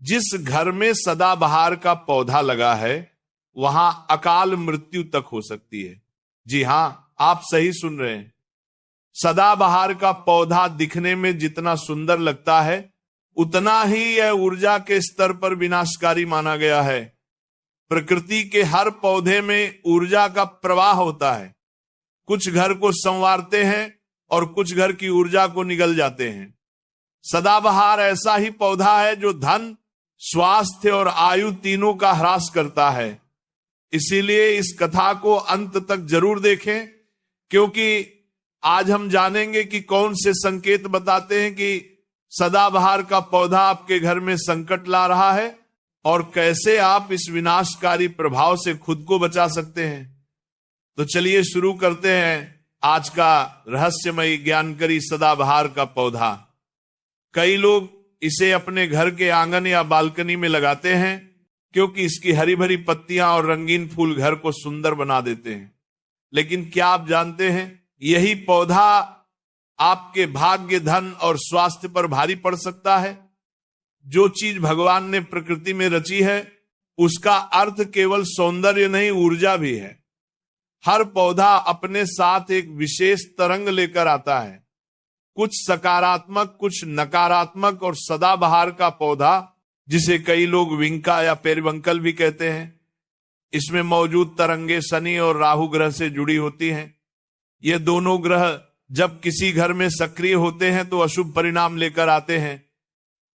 जिस घर में सदाबहार का पौधा लगा है वहां अकाल मृत्यु तक हो सकती है। जी हां, आप सही सुन रहे हैं। सदाबहार का पौधा दिखने में जितना सुंदर लगता है उतना ही यह ऊर्जा के स्तर पर विनाशकारी माना गया है। प्रकृति के हर पौधे में ऊर्जा का प्रवाह होता है। कुछ घर को संवारते हैं और कुछ घर की ऊर्जा को निगल जाते हैं। सदाबहार ऐसा ही पौधा है जो धन, स्वास्थ्य और आयु तीनों का ह्रास करता है। इसीलिए इस कथा को अंत तक जरूर देखें, क्योंकि आज हम जानेंगे कि कौन से संकेत बताते हैं कि सदाबहार का पौधा आपके घर में संकट ला रहा है और कैसे आप इस विनाशकारी प्रभाव से खुद को बचा सकते हैं। तो चलिए शुरू करते हैं आज का रहस्यमयी ज्ञानकरी सदाबहार का पौधा। कई लोग इसे अपने घर के आंगन या बालकनी में लगाते हैं क्योंकि इसकी हरी भरी पत्तियां और रंगीन फूल घर को सुंदर बना देते हैं। लेकिन क्या आप जानते हैं, यही पौधा आपके भाग्य, धन और स्वास्थ्य पर भारी पड़ सकता है। जो चीज भगवान ने प्रकृति में रची है उसका अर्थ केवल सौंदर्य नहीं, ऊर्जा भी है। हर पौधा अपने साथ एक विशेष तरंग लेकर आता है, कुछ सकारात्मक, कुछ नकारात्मक। और सदाबहार का पौधा, जिसे कई लोग विंका या पेरिवंकल भी कहते हैं, इसमें मौजूद तरंगे शनि और राहु ग्रह से जुड़ी होती हैं। ये दोनों ग्रह जब किसी घर में सक्रिय होते हैं तो अशुभ परिणाम लेकर आते हैं।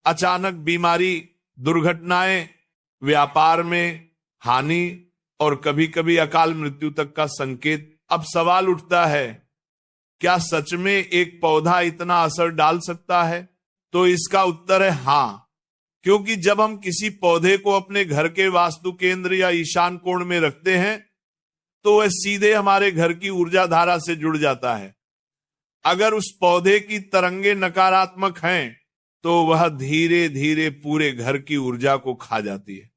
अचानक बीमारी, दुर्घटनाएं, व्यापार में हानि और कभी कभी अकाल मृत्यु तक का संकेत। अब सवाल उठता है, क्या सच में एक पौधा इतना असर डाल सकता है? तो इसका उत्तर है हां, क्योंकि जब हम किसी पौधे को अपने घर के वास्तु केंद्र या ईशान कोण में रखते हैं तो वह सीधे हमारे घर की ऊर्जा धारा से जुड़ जाता है। अगर उस पौधे की तरंगे नकारात्मक हैं तो वह धीरे धीरे पूरे घर की ऊर्जा को खा जाती है।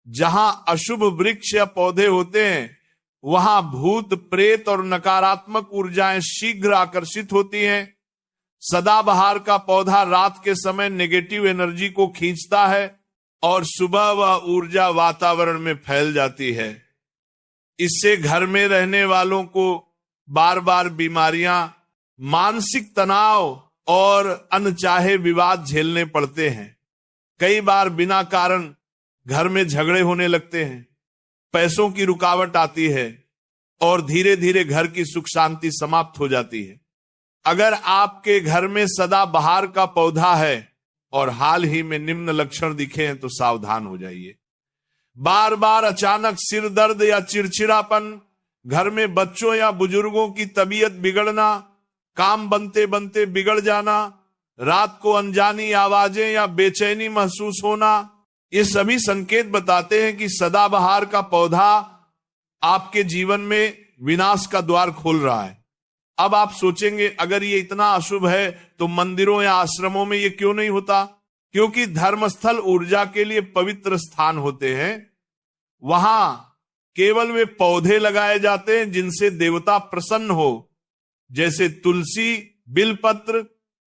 जहां अशुभ वृक्ष या पौधे होते हैं वहां भूत, प्रेत और नकारात्मक ऊर्जाएं शीघ्र आकर्षित होती हैं। सदाबहार का पौधा रात के समय नेगेटिव एनर्जी को खींचता है और सुबह वह ऊर्जा वातावरण में फैल जाती है। इससे घर में रहने वालों को बार बार बीमारियां, मानसिक तनाव और अनचाहे विवाद झेलने पड़ते हैं। कई बार बिना कारण घर में झगड़े होने लगते हैं, पैसों की रुकावट आती है और धीरे धीरे घर की सुख शांति समाप्त हो जाती है। अगर आपके घर में सदाबहार का पौधा है और हाल ही में निम्न लक्षण दिखे हैं तो सावधान हो जाइए। बार बार अचानक सिर दर्द या चिड़चिड़ापन, घर में बच्चों या बुजुर्गों की तबीयत बिगड़ना, काम बनते बनते बिगड़ जाना, रात को अनजानी आवाजें या बेचैनी महसूस होना, ये सभी संकेत बताते हैं कि सदाबहार का पौधा आपके जीवन में विनाश का द्वार खोल रहा है। अब आप सोचेंगे, अगर ये इतना अशुभ है तो मंदिरों या आश्रमों में ये क्यों नहीं होता? क्योंकि धर्मस्थल ऊर्जा के लिए पवित्र स्थान होते हैं। वहां केवल वे पौधे लगाए जाते हैं जिनसे देवता प्रसन्न हो, जैसे तुलसी, बिलपत्र,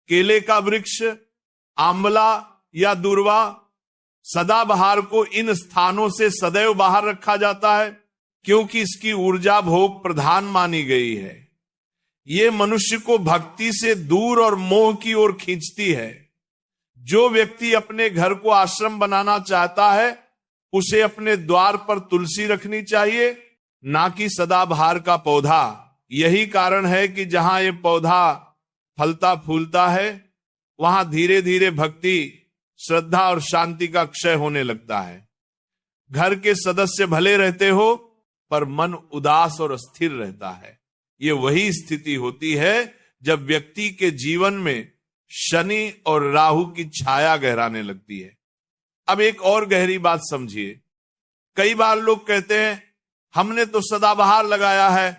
केले का वृक्ष, आंवला या दूर्वा। सदाबहार को इन स्थानों से सदैव बाहर रखा जाता है क्योंकि इसकी ऊर्जा भोग प्रधान मानी गई है। ये मनुष्य को भक्ति से दूर और मोह की ओर खींचती है। जो व्यक्ति अपने घर को आश्रम बनाना चाहता है उसे अपने द्वार पर तुलसी रखनी चाहिए, ना कि सदाबहार का पौधा। यही कारण है कि जहां ये पौधा फलता फूलता है वहां धीरे धीरे भक्ति, श्रद्धा और शांति का क्षय होने लगता है। घर के सदस्य भले रहते हो पर मन उदास और अस्थिर रहता है। ये वही स्थिति होती है जब व्यक्ति के जीवन में शनि और राहु की छाया गहराने लगती है। अब एक और गहरी बात समझिए। कई बार लोग कहते हैं हमने तो सदाबहार लगाया है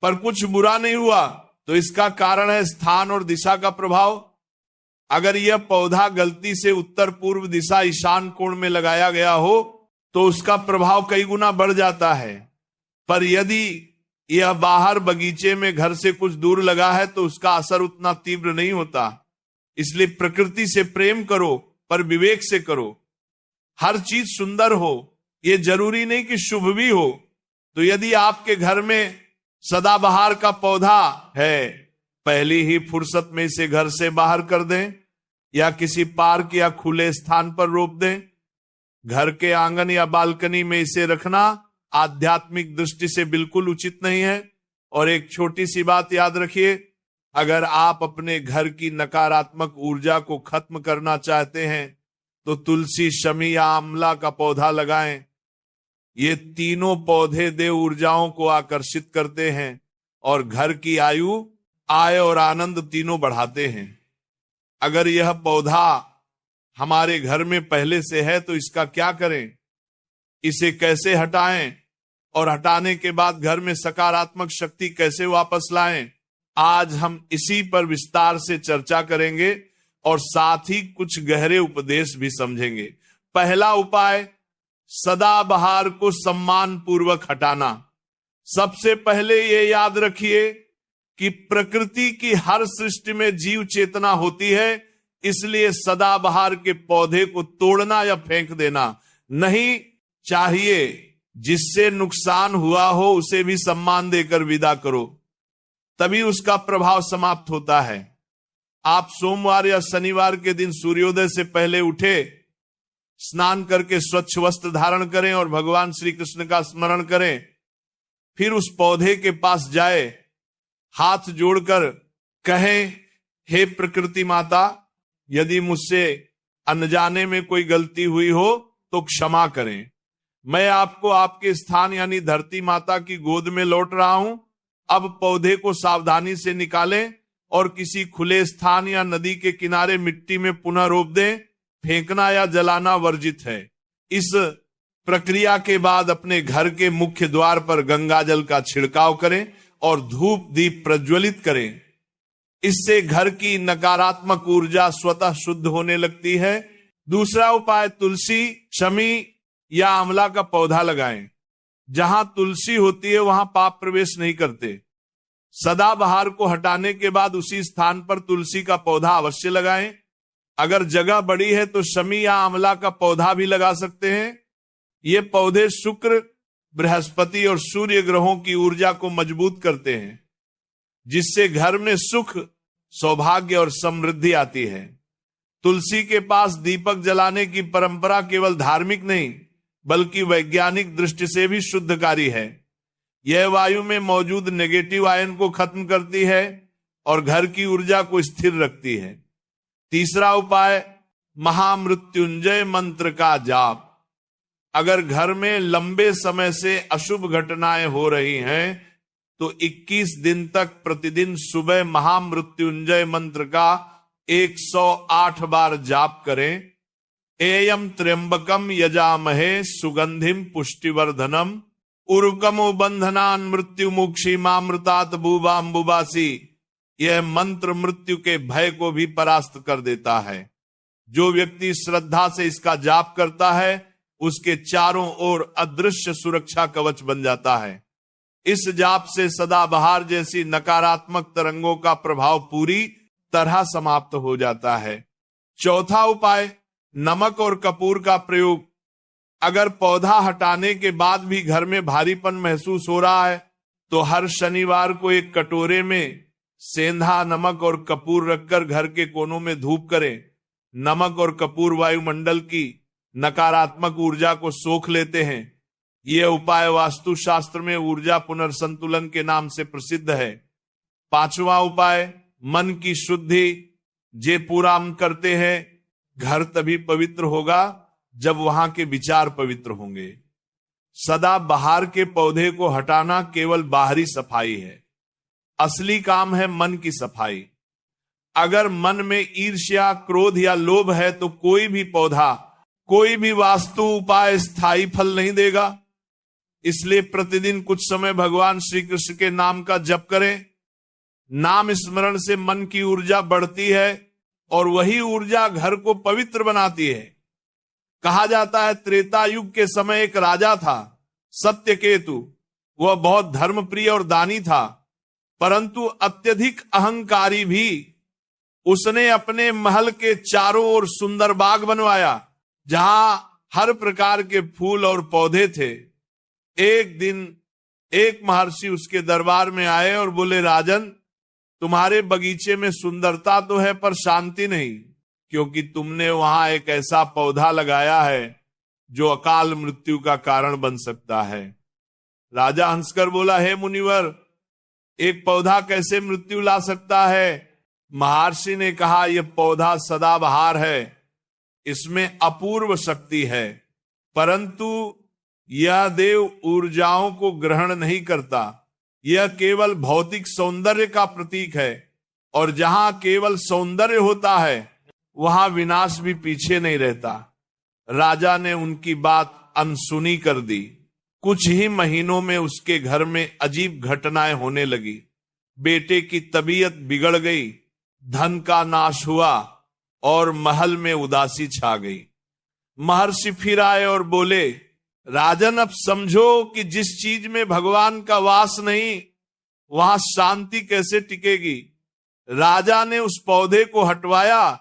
पर कुछ बुरा नहीं हुआ, तो इसका कारण है स्थान और दिशा का प्रभाव। अगर यह पौधा गलती से उत्तर पूर्व दिशा ईशान कोण में लगाया गया हो तो उसका प्रभाव कई गुना बढ़ जाता है। पर यदि यह बाहर बगीचे में घर से कुछ दूर लगा है तो उसका असर उतना तीव्र नहीं होता। इसलिए प्रकृति से प्रेम करो पर विवेक से करो। हर चीज सुंदर हो, ये जरूरी नहीं कि शुभ भी हो। तो यदि आपके घर में सदाबहार का पौधा है, पहली ही फुर्सत में इसे घर से बाहर कर दें या किसी पार्क या खुले स्थान पर रोप दें। घर के आंगन या बालकनी में इसे रखना आध्यात्मिक दृष्टि से बिल्कुल उचित नहीं है। और एक छोटी सी बात याद रखिए, अगर आप अपने घर की नकारात्मक ऊर्जा को खत्म करना चाहते हैं तो तुलसी, शमी या आंवला का पौधा लगाएं। ये तीनों पौधे देव ऊर्जाओं को आकर्षित करते हैं और घर की आयु, आय और आनंद तीनों बढ़ाते हैं। अगर यह पौधा हमारे घर में पहले से है तो इसका क्या करें, इसे कैसे हटाएं और हटाने के बाद घर में सकारात्मक शक्ति कैसे वापस लाएं, आज हम इसी पर विस्तार से चर्चा करेंगे और साथ ही कुछ गहरे उपदेश भी समझेंगे। पहला उपाय, सदाबहार को सम्मान पूर्वक हटाना। सबसे पहले ये याद रखिए कि प्रकृति की हर सृष्टि में जीव चेतना होती है, इसलिए सदाबहार के पौधे को तोड़ना या फेंक देना नहीं चाहिए। जिससे नुकसान हुआ हो उसे भी सम्मान देकर विदा करो, तभी उसका प्रभाव समाप्त होता है। आप सोमवार या शनिवार के दिन सूर्योदय से पहले उठे, स्नान करके स्वच्छ वस्त्र धारण करें और भगवान श्री कृष्ण का स्मरण करें। फिर उस पौधे के पास जाए, हाथ जोड़कर कहें, हे प्रकृति माता, यदि मुझसे अनजाने में कोई गलती हुई हो तो क्षमा करें। मैं आपको आपके स्थान यानी धरती माता की गोद में लौट रहा हूं। अब पौधे को सावधानी से निकालें और किसी खुले स्थान या नदी के किनारे मिट्टी में पुनः रोप दें। फेंकना या जलाना वर्जित है। इस प्रक्रिया के बाद अपने घर के मुख्य द्वार पर गंगाजल का छिड़काव करें और धूप दीप प्रज्वलित करें। इससे घर की नकारात्मक ऊर्जा स्वतः शुद्ध होने लगती है। दूसरा उपाय, तुलसी, शमी या आंवला का पौधा लगाएं। जहां तुलसी होती है वहां पाप प्रवेश नहीं करते। सदाबहार को हटाने के बाद उसी स्थान पर तुलसी का पौधा अवश्य लगाएं। अगर जगह बड़ी है तो शमी या आंवला का पौधा भी लगा सकते हैं। ये पौधे शुक्र, बृहस्पति और सूर्य ग्रहों की ऊर्जा को मजबूत करते हैं, जिससे घर में सुख, सौभाग्य और समृद्धि आती है। तुलसी के पास दीपक जलाने की परंपरा केवल धार्मिक नहीं बल्कि वैज्ञानिक दृष्टि से भी शुद्धकारी है। यह वायु में मौजूद नेगेटिव आयन को खत्म करती है और घर की ऊर्जा को स्थिर रखती है। तीसरा उपाय, महामृत्युंजय मंत्र का जाप। अगर घर में लंबे समय से अशुभ घटनाएं हो रही हैं तो 21 दिन तक प्रतिदिन सुबह महामृत्युंजय मंत्र का 108 बार जाप करें। एयम त्र्यंबकम यजामहे सुगंधिम पुष्टिवर्धनम उर्कमो बंधनान मृत्यु मुक्षी मामृतात भूबाम्बुबासी। यह मंत्र मृत्यु के भय को भी परास्त कर देता है। जो व्यक्ति श्रद्धा से इसका जाप करता है उसके चारों ओर अदृश्य सुरक्षा कवच बन जाता है। इस जाप से सदाबहार जैसी नकारात्मक तरंगों का प्रभाव पूरी तरह समाप्त हो जाता है। चौथा उपाय, नमक और कपूर का प्रयोग। अगर पौधा हटाने के बाद भी घर में भारीपन महसूस हो रहा है तो हर शनिवार को एक कटोरे में सेंधा नमक और कपूर रखकर घर के कोनों में धूप करें। नमक और कपूर वायुमंडल की नकारात्मक ऊर्जा को सोख लेते हैं। यह उपाय वास्तुशास्त्र में ऊर्जा पुनर्संतुलन के नाम से प्रसिद्ध है। पांचवा उपाय, मन की शुद्धि। जे पूरा हम करते हैं, घर तभी पवित्र होगा जब वहां के विचार पवित्र होंगे। सदाबहार के पौधे को हटाना केवल बाहरी सफाई है, असली काम है मन की सफाई। अगर मन में ईर्ष्या, क्रोध या लोभ है तो कोई भी पौधा, कोई भी वास्तु उपाय स्थायी फल नहीं देगा। इसलिए प्रतिदिन कुछ समय भगवान श्री कृष्ण के नाम का जप करें। नाम स्मरण से मन की ऊर्जा बढ़ती है और वही ऊर्जा घर को पवित्र बनाती है। कहा जाता है त्रेता युग के समय एक राजा था, सत्यकेतु। वह बहुत धर्मप्रिय और दानी था, परंतु अत्यधिक अहंकारी भी। उसने अपने महल के चारों ओर सुंदर बाग बनवाया जहां हर प्रकार के फूल और पौधे थे। एक दिन एक महर्षि उसके दरबार में आए और बोले, राजन, तुम्हारे बगीचे में सुंदरता तो है पर शांति नहीं, क्योंकि तुमने वहां एक ऐसा पौधा लगाया है जो अकाल मृत्यु का कारण बन सकता है। राजा हंसकर बोला, हे मुनिवर, एक पौधा कैसे मृत्यु ला सकता है? महर्षि ने कहा, यह पौधा सदाबहार है, इसमें अपूर्व शक्ति है, परंतु यह देव ऊर्जाओं को ग्रहण नहीं करता। यह केवल भौतिक सौंदर्य का प्रतीक है, और जहां केवल सौंदर्य होता है वहां विनाश भी पीछे नहीं रहता। राजा ने उनकी बात अनसुनी कर दी। कुछ ही महीनों में उसके घर में अजीब घटनाएं होने लगी। बेटे की तबीयत बिगड़ गई, धन का नाश हुआ और महल में उदासी छा गई। महर्षि फिर आए और बोले, राजन, अब समझो कि जिस चीज में भगवान का वास नहीं वहां शांति कैसे टिकेगी। राजा ने उस पौधे को हटवाया,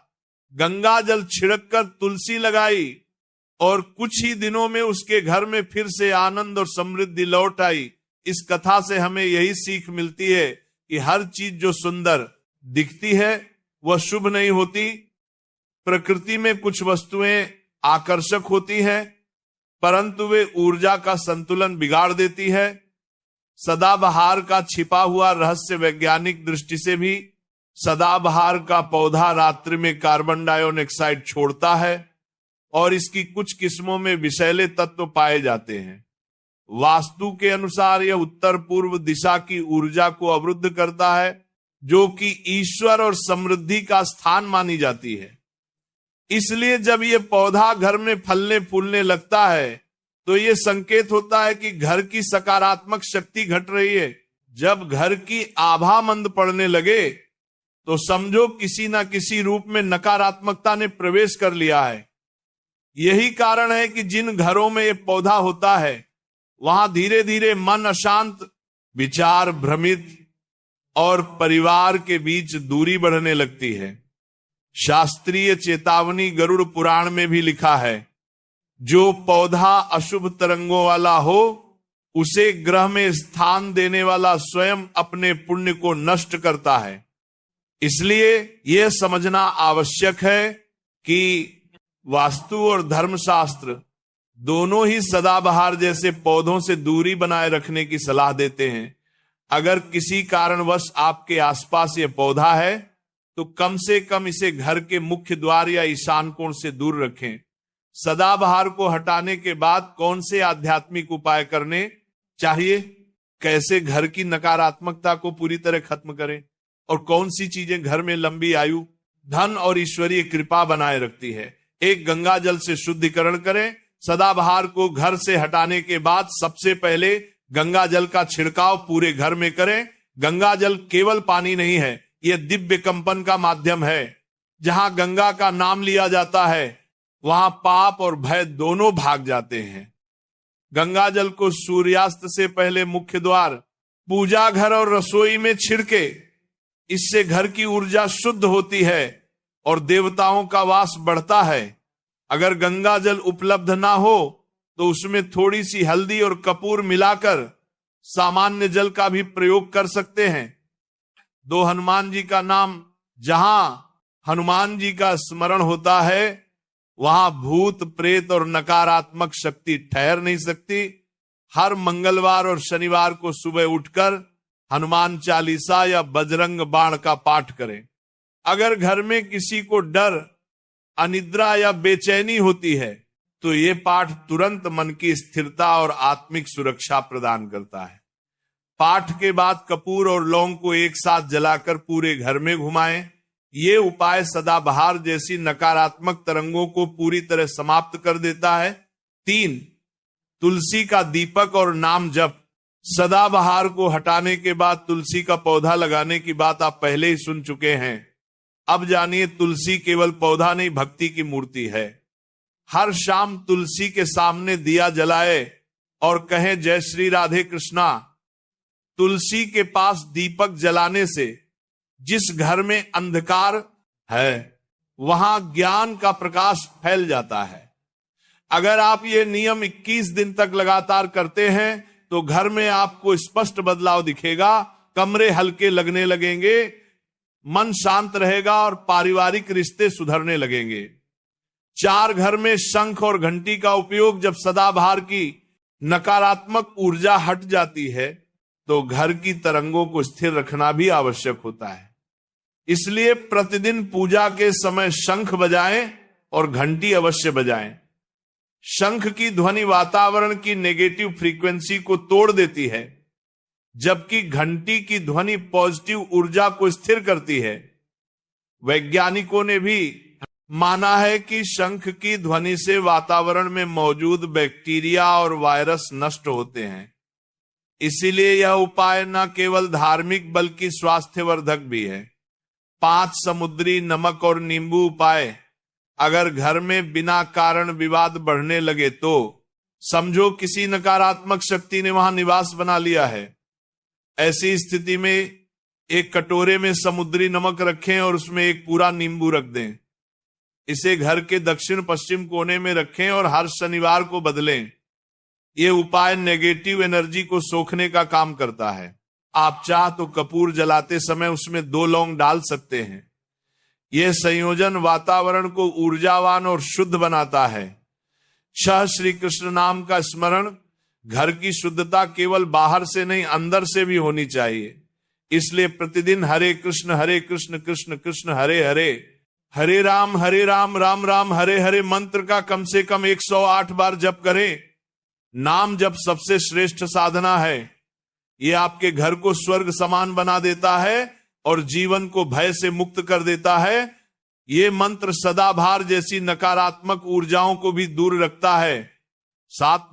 गंगा जल छिड़ककर तुलसी लगाई, और कुछ ही दिनों में उसके घर में फिर से आनंद और समृद्धि लौट आई। इस कथा से हमें यही सीख मिलती है कि हर चीज जो सुंदर दिखती है वह शुभ नहीं होती। प्रकृति में कुछ वस्तुएं आकर्षक होती हैं, परंतु वे ऊर्जा का संतुलन बिगाड़ देती है। सदाबहार का छिपा हुआ रहस्य वैज्ञानिक दृष्टि से भी, सदाबहार का पौधा रात्रि में कार्बन डाइऑक्साइड छोड़ता है और इसकी कुछ किस्मों में विषैले तत्व पाए जाते हैं। वास्तु के अनुसार यह उत्तर पूर्व दिशा की ऊर्जा को अवरुद्ध करता है, जो कि ईश्वर और समृद्धि का स्थान मानी जाती है। इसलिए जब ये पौधा घर में फलने फूलने लगता है तो ये संकेत होता है कि घर की सकारात्मक शक्ति घट रही है। जब घर की आभा मंद पड़ने लगे तो समझो किसी ना किसी रूप में नकारात्मकता ने प्रवेश कर लिया है। यही कारण है कि जिन घरों में ये पौधा होता है वहां धीरे धीरे मन अशांत, विचार भ्रमित और परिवार के बीच दूरी बढ़ने लगती है। शास्त्रीय चेतावनी गरुड़ पुराण में भी लिखा है, जो पौधा अशुभ तरंगों वाला हो उसे ग्रह में स्थान देने वाला स्वयं अपने पुण्य को नष्ट करता है। इसलिए यह समझना आवश्यक है कि वास्तु और धर्मशास्त्र दोनों ही सदाबहार जैसे पौधों से दूरी बनाए रखने की सलाह देते हैं। अगर किसी कारणवश आपके आसपास यह पौधा है तो कम से कम इसे घर के मुख्य द्वार या ईशान कोण से दूर रखें। सदाबहार को हटाने के बाद कौन से आध्यात्मिक उपाय करने चाहिए, कैसे घर की नकारात्मकता को पूरी तरह खत्म करें, और कौन सी चीजें घर में लंबी आयु, धन और ईश्वरीय कृपा बनाए रखती है। एक, गंगा जल से शुद्धिकरण करें। सदाबहार को घर से हटाने के बाद सबसे पहले गंगा जल का छिड़काव पूरे घर में करें। गंगा जल केवल पानी नहीं है, यह दिव्य कंपन का माध्यम है। जहां गंगा का नाम लिया जाता है वहां पाप और भय दोनों भाग जाते हैं। गंगा जल को सूर्यास्त से पहले मुख्य द्वार, पूजा घर और रसोई में छिड़के। इससे घर की ऊर्जा शुद्ध होती है और देवताओं का वास बढ़ता है। अगर गंगा जल उपलब्ध ना हो तो उसमें थोड़ी सी हल्दी और कपूर मिलाकर सामान्य जल का भी प्रयोग कर सकते हैं। 2 हनुमान जी का नाम, जहां हनुमान जी का स्मरण होता है वहां भूत प्रेत और नकारात्मक शक्ति ठहर नहीं सकती। हर मंगलवार और शनिवार को सुबह उठकर हनुमान चालीसा या बजरंग बाण का पाठ करें। अगर घर में किसी को डर, अनिद्रा या बेचैनी होती है तो ये पाठ तुरंत मन की स्थिरता और आत्मिक सुरक्षा प्रदान करता है। पाठ के बाद कपूर और लौंग को एक साथ जलाकर पूरे घर में घुमाएं। ये उपाय सदाबहार जैसी नकारात्मक तरंगों को पूरी तरह समाप्त कर देता है। 3, तुलसी का दीपक और नाम जप। सदाबहार को हटाने के बाद तुलसी का पौधा लगाने की बात आप पहले ही सुन चुके हैं। अब जानिए, तुलसी केवल पौधा नहीं, भक्ति की मूर्ति है। हर शाम तुलसी के सामने दिया जलाए और कहें, जय श्री राधे कृष्णा। तुलसी के पास दीपक जलाने से जिस घर में अंधकार है वहां ज्ञान का प्रकाश फैल जाता है। अगर आप ये नियम 21 दिन तक लगातार करते हैं तो घर में आपको स्पष्ट बदलाव दिखेगा, कमरे हल्के लगने लगेंगे, मन शांत रहेगा और पारिवारिक रिश्ते सुधरने लगेंगे। 4 घर में शंख और घंटी का उपयोग जब सदाबहार की नकारात्मक ऊर्जा हट जाती है तो घर की तरंगों को स्थिर रखना भी आवश्यक होता है। इसलिए प्रतिदिन पूजा के समय शंख बजाएं और घंटी अवश्य बजाएं। शंख की ध्वनि वातावरण की नेगेटिव फ्रीक्वेंसी को तोड़ देती है, जबकि घंटी की ध्वनि पॉजिटिव ऊर्जा को स्थिर करती है। वैज्ञानिकों ने भी माना है कि शंख की ध्वनि से वातावरण में मौजूद बैक्टीरिया और वायरस नष्ट होते हैं। इसीलिए यह उपाय न केवल धार्मिक बल्कि स्वास्थ्यवर्धक भी है। 5 समुद्री नमक और नींबू उपाय। अगर घर में बिना कारण विवाद बढ़ने लगे तो समझो किसी नकारात्मक शक्ति ने वहां निवास बना लिया है। ऐसी स्थिति में एक कटोरे में समुद्री नमक रखें और उसमें एक पूरा नींबू रख दें। इसे घर के दक्षिण पश्चिम कोने में रखें और हर शनिवार को बदलें। यह उपाय नेगेटिव एनर्जी को सोखने का काम करता है। आप चाह तो कपूर जलाते समय उसमें 2 लौंग डाल सकते हैं। यह संयोजन वातावरण को ऊर्जावान और शुद्ध बनाता है। 6 श्री कृष्ण नाम का स्मरण। घर की शुद्धता केवल बाहर से नहीं अंदर से भी होनी चाहिए। इसलिए प्रतिदिन हरे कृष्ण कृष्ण कृष्ण हरे हरे, हरे राम राम राम हरे हरे मंत्र का कम से कम 108 बार जप करें। नाम जप सबसे श्रेष्ठ साधना है। यह आपके घर को स्वर्ग समान बना देता है और जीवन को भय से मुक्त कर देता है। यह मंत्र सदाबहार जैसी नकारात्मक ऊर्जाओं को भी दूर रखता है। 7